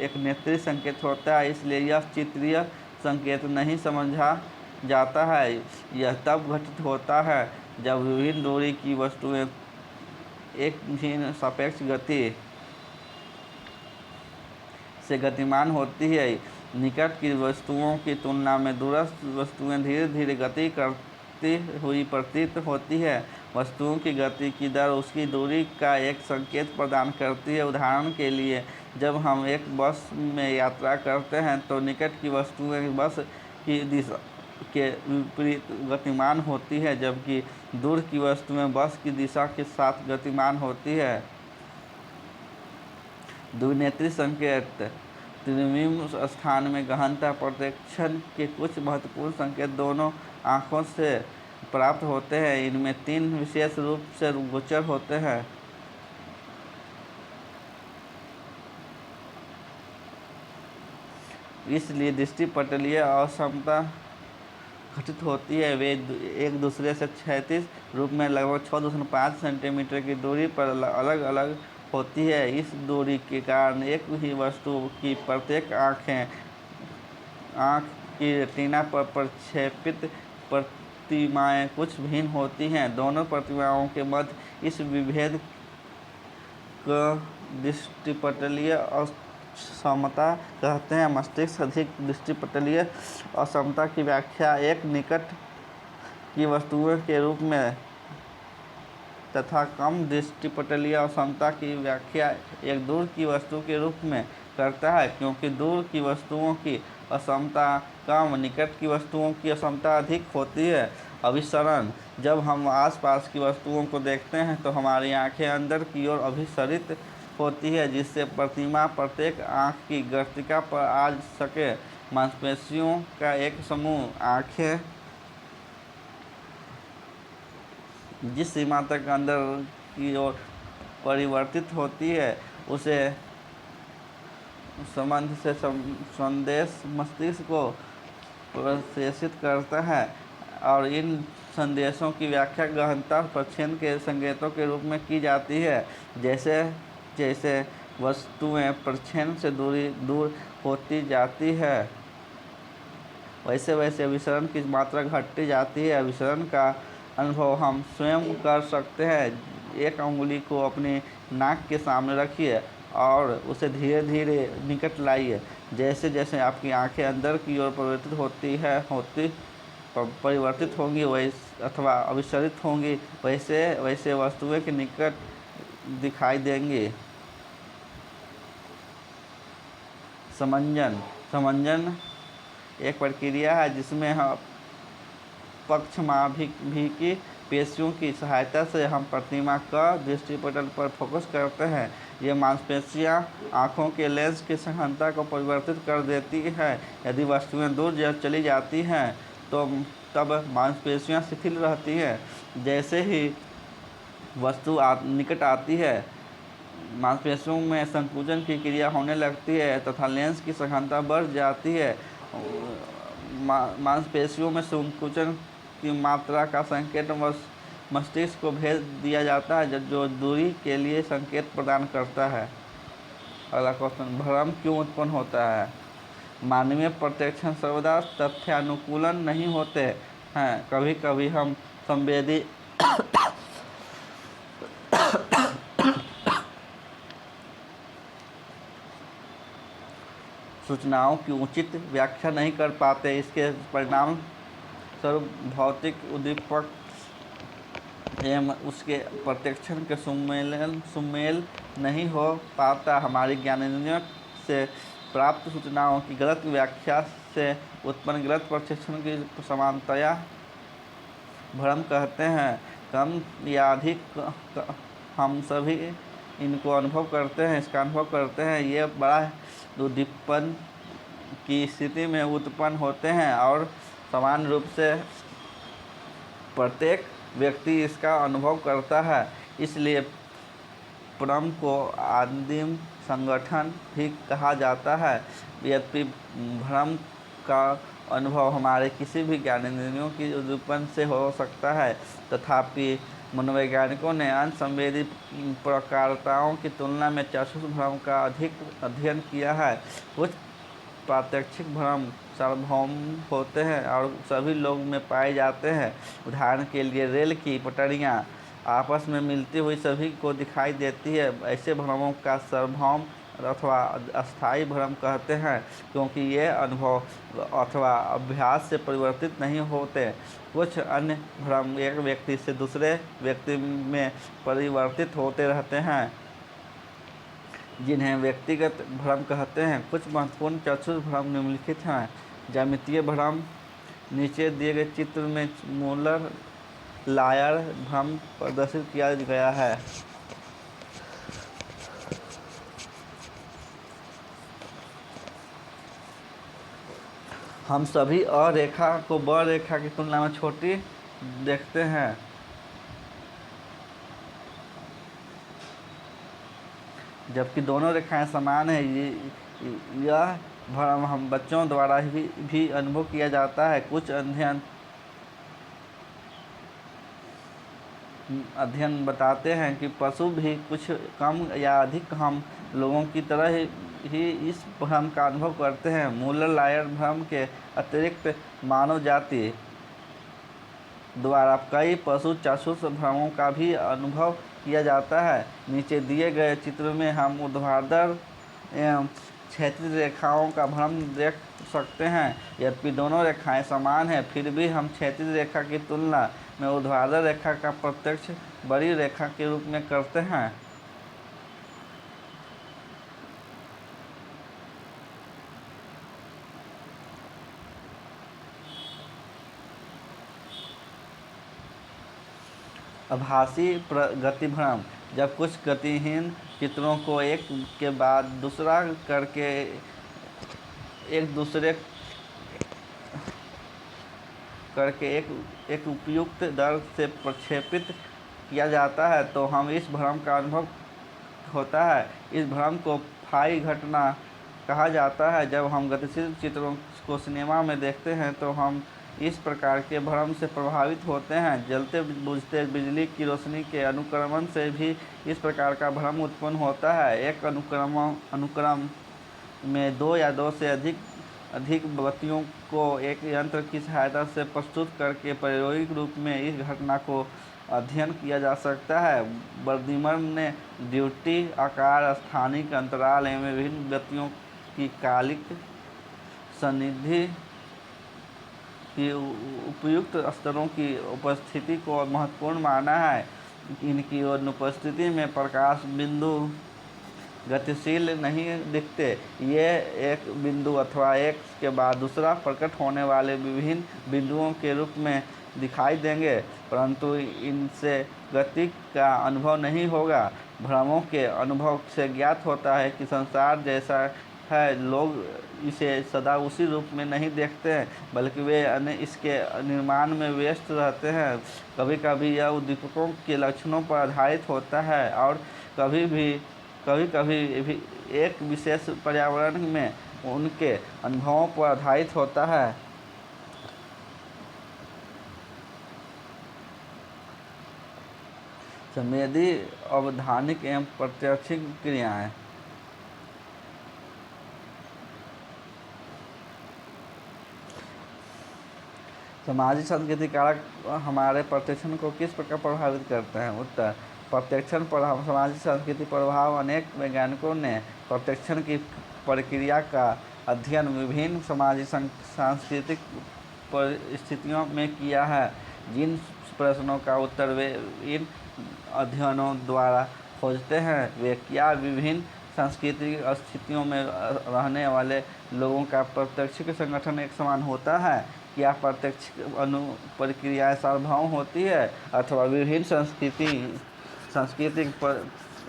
एक नेत्रीय संकेत होता है, इसलिए यह चित्रीय संकेत नहीं समझा जाता है। यह तब घटित होता है जब विभिन्न दूरी की वस्तुएं एक भिन्न सापेक्ष गति से गतिमान होती है। निकट की वस्तुओं की तुलना में दूरस्थ वस्तुएं धीरे धीरे गति करती हुई प्रतीत होती है। वस्तुओं की गति की दर उसकी दूरी का एक संकेत प्रदान करती है। उदाहरण के लिए जब हम एक बस में यात्रा करते हैं तो निकट की वस्तुएं बस की दिशा के विपरीत गतिमान होती है, जबकि दूर की वस्तुएं बस की दिशा के साथ गतिमान होती है। द्विनेत्रीय संकेत त्रिविम स्थान में गहनता प्रत्यक्षण के कुछ महत्वपूर्ण संकेत दोनों आँखों से प्राप्त होते हैं। इनमें तीन विशेष रूप से गोचर होते हैं। इसलिए दृष्टिपटलीय असमता घटित होती है। वे एक दूसरे से क्षैतिज रूप में लगभग 6.5 सेंटीमीटर की दूरी पर अलग अलग होती है। इस दूरी के कारण एक ही वस्तु की प्रत्येक आँख की रेटिना पर प्रक्षेपित प्रतिमाएं कुछ भिन्न होती हैं। दोनों प्रतिमाओं के मध्य इस विभेद को दृष्टिपटलीय समता कहते हैं। मस्तिष्क अधिक दृष्टिपटलीय असमता की व्याख्या एक निकट की वस्तुओं के रूप में तथा कम दृष्टिपटलीय असमता की व्याख्या एक दूर की वस्तु के रूप में करता है, क्योंकि दूर की वस्तुओं की असमता कम, निकट की वस्तुओं की असमता अधिक होती है। अभिसरण: जब हम आसपास की वस्तुओं को देखते हैं तो हमारी आंखें अंदर की ओर अभिसरित होती है, जिससे प्रतिमा प्रत्येक आँख की गर्तिका पर आ सके। मांसपेशियों का एक समूह आँखें जिस सीमा तक अंदर की ओर परिवर्तित होती है, उसे संबंध से संदेश मस्तिष्क को प्रेषित करता है और इन संदेशों की व्याख्या गहनता प्रक्षेपण के संकेतों के रूप में की जाती है। जैसे जैसे वस्तुएं प्रक्षेपण से दूर होती जाती है, वैसे वैसे अभिसरण की मात्रा घटती जाती है। अभिसरण का अनुभव हम स्वयं कर सकते हैं। एक अंगुली को अपनी नाक के सामने रखिए और उसे धीरे धीरे निकट लाइए। जैसे जैसे आपकी आंखें अंदर की ओर परिवर्तित होंगी अथवा अभिसरित होंगी, वैसे वैसे वस्तुएं के निकट दिखाई देंगी। समंजन एक प्रक्रिया है जिसमें हम पक्षमाभिकी पेशियों की सहायता से हम प्रतिमा का दृष्टिपटल पर फोकस करते हैं। ये मांसपेशियां आँखों के लेंस की सघनता को परिवर्तित कर देती है। यदि वस्तुएं दूर चली जाती हैं तो तब मांसपेशियां शिथिल रहती हैं। जैसे ही वस्तु निकट आती है, मांसपेशियों में संकुचन की क्रिया होने लगती है तथा लेंस की सघनता बढ़ जाती है। मांसपेशियों में संकुचन की मात्रा का संकेत मस्तिष्क को भेज दिया जाता है, जो दूरी के लिए संकेत प्रदान करता है। अगला क्वेश्चन, भ्रम क्यों उत्पन्न होता है? मानवीय प्रत्यक्षण सर्वदा तथ्यानुकूलन नहीं होते हैं। कभी कभी हम संवेदी सूचनाओं की उचित व्याख्या नहीं कर पाते। इसके परिणाम स्वरूप भौतिक उद्दीपक एवं उसके प्रत्यक्षण के सुमेल नहीं हो पाता। हमारी ज्ञानेंद्रियों से प्राप्त सूचनाओं की गलत व्याख्या से उत्पन्न गलत प्रत्यक्षण की समानतया भ्रम कहते हैं। कम या अधिक हम सभी इनको अनुभव करते हैं, इसका अनुभव करते हैं। ये बड़ा उद्दीपन की स्थिति में उत्पन्न होते हैं और समान रूप से प्रत्येक व्यक्ति इसका अनुभव करता है। इसलिए भ्रम को आदिम संगठन भी कहा जाता है। यद्यपि भ्रम का अनुभव हमारे किसी भी ज्ञानेंद्रियों की उद्दीपन से हो सकता है, तथापि मनोवैज्ञानिकों ने अन्य संवेदी प्रकारताओं की तुलना में चाक्षुष भ्रम का अधिक अध्ययन किया है। कुछ प्रात्यक्षिक भ्रम सार्वभौम होते हैं और सभी लोग में पाए जाते हैं। उदाहरण के लिए रेल की पटरियाँ आपस में मिलती हुई सभी को दिखाई देती है। ऐसे भ्रमों का सार्वभौम अथवा अस्थायी भ्रम कहते हैं, क्योंकि ये अनुभव अथवा अभ्यास से परिवर्तित नहीं होते। कुछ अन्य भ्रम एक व्यक्ति से दूसरे व्यक्ति में परिवर्तित होते रहते हैं, जिन्हें व्यक्तिगत भ्रम कहते हैं। कुछ महत्वपूर्ण चाक्षुष भ्रम निम्नलिखित हैं। ज्यामितीय भ्रम नीचे दिए गए चित्र में मूलर लायर भ्रम प्रदर्शित किया गया है। हम सभी अ रेखा को ब रेखा की तुलना में छोटी देखते हैं, जबकि दोनों रेखाएं समान हैं। यह भ्रम हम बच्चों द्वारा भी अनुभव किया जाता है। कुछ अध्ययन बताते हैं कि पशु भी कुछ कम या अधिक हम लोगों की तरह ही इस भ्रम का अनुभव करते हैं। मूलर लायर भ्रम के अतिरिक्त मानव जाति द्वारा कई पशु चाक्षुष भ्रमों का भी अनुभव किया जाता है। नीचे दिए गए चित्र में हम ऊर्ध्वाधर एवं क्षैतिज रेखाओं का भ्रम देख सकते हैं। यद्यपि दोनों रेखाएं समान हैं, फिर भी हम क्षैतिज रेखा की तुलना में ऊर्ध्वाधर रेखा का प्रत्यक्ष बड़ी रेखा के रूप में करते हैं। आभासी गतिभ्रम: जब कुछ गतिहीन चित्रों को एक के बाद दूसरा करके एक दूसरे करके एक उपयुक्त दर से प्रक्षेपित किया जाता है तो हम इस भ्रम का अनुभव होता है। इस भ्रम को फाई घटना कहा जाता है। जब हम गतिशील चित्रों को सिनेमा में देखते हैं तो हम इस प्रकार के भ्रम से प्रभावित होते हैं। जलते बुझते बिजली की रोशनी के अनुक्रमण से भी इस प्रकार का भ्रम उत्पन्न होता है। एक अनुक्रम में दो या दो से अधिक बत्तियों को एक यंत्र की सहायता से प्रस्तुत करके प्रायोगिक रूप में इस घटना को अध्ययन किया जा सकता है। बर्दिमर ने ड्यूटी, आकार, स्थानिक अंतराल एवं विभिन्न गतियों की कालिक सन्निधि की उपयुक्त स्तरों की उपस्थिति को महत्वपूर्ण माना है। इनकी अनुपस्थिति में प्रकाश बिंदु गतिशील नहीं दिखते। ये एक बिंदु अथवा एक के बाद दूसरा प्रकट होने वाले विभिन्न बिंदुओं के रूप में दिखाई देंगे, परंतु इनसे गति का अनुभव नहीं होगा। भ्रमों के अनुभव से ज्ञात होता है कि संसार जैसा है। लोग इसे सदा उसी रूप में नहीं देखते हैं, बल्कि वे इसके निर्माण में व्यस्त रहते हैं। कभी कभी यह उद्दीपकों के लक्षणों पर आधारित होता है और कभी कभी भी एक विशेष पर्यावरण में उनके अनुभवों पर आधारित होता है। संवेदी, अवधानिक एवं प्रत्यक्षिक क्रियाएं: सामाजिक सांस्कृतिक कारक हमारे प्रत्यक्षण को किस प्रकार प्रभावित करते हैं? उत्तर: प्रत्यक्षण पर सामाजिक सांस्कृतिक प्रभाव। अनेक वैज्ञानिकों ने प्रत्यक्षण की प्रक्रिया का अध्ययन विभिन्न सामाजिक सांस्कृतिक परिस्थितियों में किया है। जिन प्रश्नों का उत्तर वे इन अध्ययनों द्वारा खोजते हैं वे क्या विभिन्न सांस्कृतिक स्थितियों में रहने वाले लोगों का प्रत्यक्ष संगठन एक समान होता है? क्या प्रत्यक्ष प्रक्रियाएं सार्वभौम होती है अथवा विभिन्न सांस्कृतिक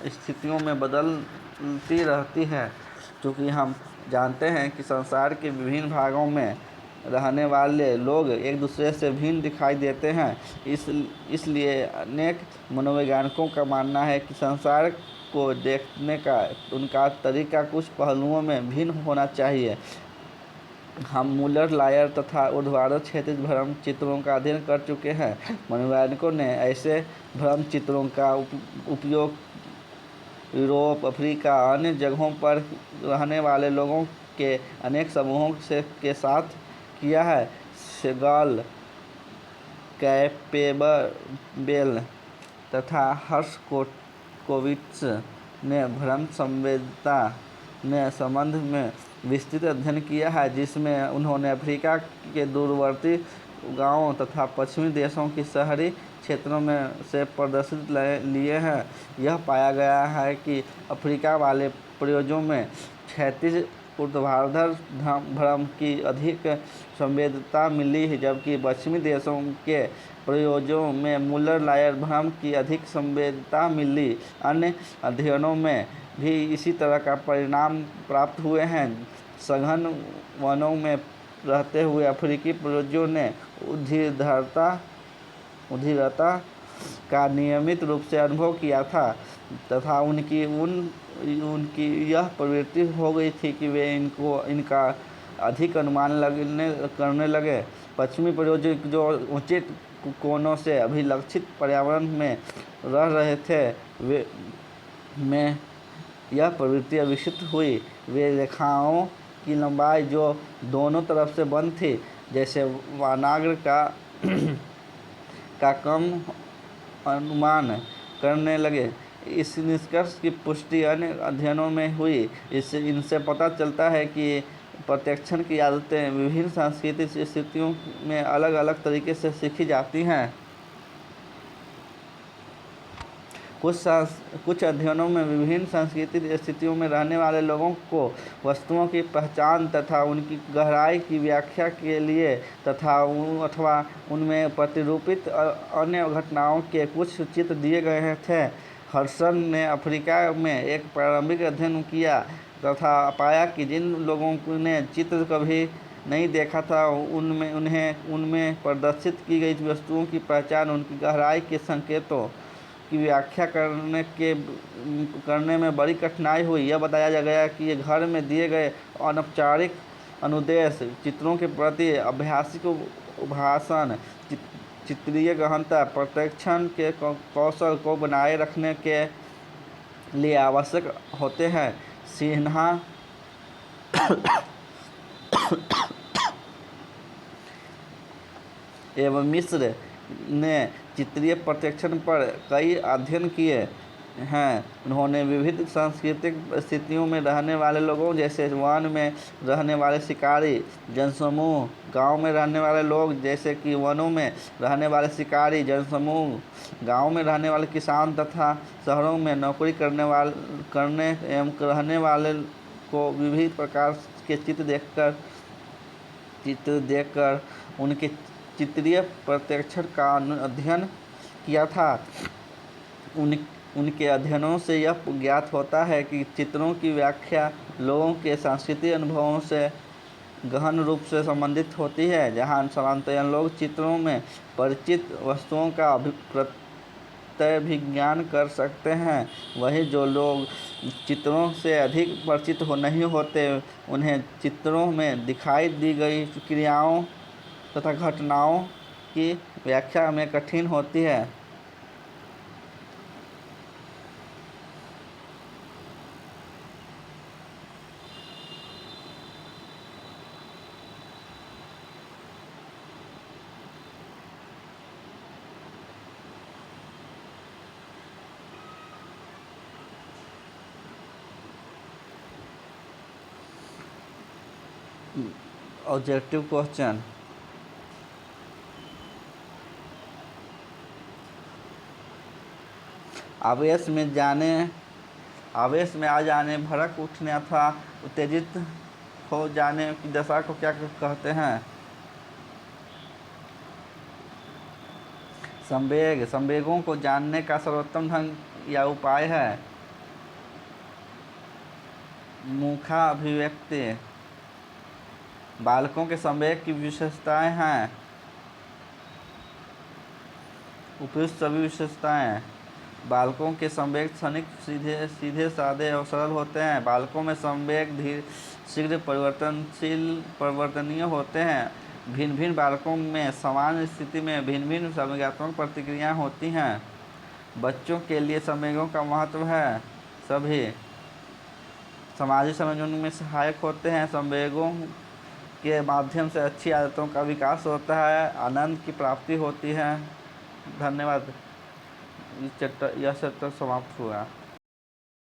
स्थितियों में बदलती रहती है? चूँकि हम जानते हैं कि संसार के विभिन्न भागों में रहने वाले लोग एक दूसरे से भिन्न दिखाई देते हैं, इसलिए अनेक मनोवैज्ञानिकों का मानना है कि संसार को देखने का उनका तरीका कुछ पहलुओं में भिन्न होना चाहिए। हम मूलर, लायर तथा ऊर्ध्वाधर क्षैतिज भ्रम चित्रों का अध्ययन कर चुके हैं। मनोवैज्ञानिकों ने ऐसे भ्रम चित्रों का उपयोग यूरोप, अफ्रीका, अन्य जगहों पर रहने वाले लोगों के अनेक समूहों के साथ किया है। सेगाल, कैपेबेल तथा हर्शकोविट्ज ने भ्रम संवेदता ने संबंध में विस्तृत अध्ययन किया है, जिसमें उन्होंने अफ्रीका के दूरवर्ती गांवों तथा पश्चिमी देशों की शहरी क्षेत्रों में से प्रदर्शित लिए हैं। यह पाया गया है कि अफ्रीका वाले प्रयोजों में क्षैतिज ऊर्ध्वाधर भ्रम की अधिक संवेदता मिली, जबकि पश्चिमी देशों के प्रयोजों में मूलर लायर भ्रम की अधिक संवेदता मिली। अन्य अध्ययनों में भी इसी तरह का परिणाम प्राप्त हुए हैं। सघन वनों में रहते हुए अफ्रीकी पूर्वजों ने उद्धिरता का नियमित रूप से अनुभव किया था तथा उनकी यह प्रवृत्ति हो गई थी कि वे इनका अधिक अनुमान करने लगे। पश्चिमी पूर्वज जो ऊंचे कोनों से अभिलक्षित पर्यावरण में रह रहे थे वे में यह प्रवृत्ति विकसित हुई। वे रेखाओं की लंबाई जो दोनों तरफ से बंद थी, जैसे वानाग्र का कम अनुमान करने लगे। इस निष्कर्ष की पुष्टि अन्य अध्ययनों में हुई। इनसे पता चलता है कि प्रत्याक्षण की आदतें विभिन्न सांस्कृतिक स्थितियों में अलग अलग तरीके से सीखी जाती हैं। कुछ अध्ययनों में विभिन्न सांस्कृतिक स्थितियों में रहने वाले लोगों को वस्तुओं की पहचान तथा उनकी गहराई की व्याख्या के लिए अथवा उनमें प्रतिरूपित अन्य घटनाओं के कुछ चित्र दिए गए थे। हडसन ने अफ्रीका में एक प्रारंभिक अध्ययन किया तथा पाया कि जिन लोगों ने चित्र कभी नहीं देखा था उनमें प्रदर्शित की गई वस्तुओं की पहचान उनकी गहराई के संकेतों की व्याख्या करने में बड़ी कठिनाई हुई। यह बताया गया कि ये घर में दिए गए अनौपचारिक अनुदेश चित्रों के प्रति अभ्यासिक भाषण चित्रीय गहनता प्रत्याक्षण के कौशल को बनाए रखने के लिए आवश्यक होते हैं। सिन्हा एवं मिश्र ने चित्रीय प्रत्याक्षण पर कई अध्ययन किए हैं। उन्होंने विविध सांस्कृतिक स्थितियों में रहने वाले लोगों जैसे वन में रहने वाले शिकारी जनसमूह, गांव में रहने वाले लोग जैसे कि वनों में रहने वाले शिकारी जनसमूह, गांव में रहने वाले किसान तथा शहरों में नौकरी करने एवं रहने वाले को विविध प्रकार के चित्र देखकर उनके चित्रीय प्रत्याक्षण का अध्ययन किया था। उनके अध्ययनों से यह ज्ञात होता है कि चित्रों की व्याख्या लोगों के सांस्कृतिक अनुभवों से गहन रूप से संबंधित होती है। जहाँ सामान्यतः लोग चित्रों में परिचित वस्तुओं का प्रत्यभिज्ञान कर सकते हैं, वहीं जो लोग चित्रों से अधिक परिचित नहीं होते उन्हें चित्रों में दिखाई दी गई क्रियाओं तथा घटनाओं की व्याख्या में कठिन होती है। Objective question. आवेश में आ जाने, भड़क उठने अथवा उत्तेजित हो जाने की दशा को क्या कहते हैं? संवेगों को जानने का सर्वोत्तम ढंग या उपाय है। मुखा अभिव्यक्ति। बालकों के संवेग की विशेषताएं हैं। उपयुक्त सभी विशेषताएं। बालकों के संवेग क्षणिक, सीधे सादे और सरल होते हैं। बालकों में संवेग शीघ्र परिवर्तनीय होते हैं। भिन्न बालकों में समान स्थिति में भिन्न संवेगात्मक प्रतिक्रियाएं होती हैं। बच्चों के लिए संवेगों का महत्व है। सभी सामाजिक संवेगों में सहायक होते हैं। संवेगों के माध्यम से अच्छी आदतों का विकास होता है, आनंद की प्राप्ति होती है। धन्यवाद। यह चैप्टर समाप्त हुआ।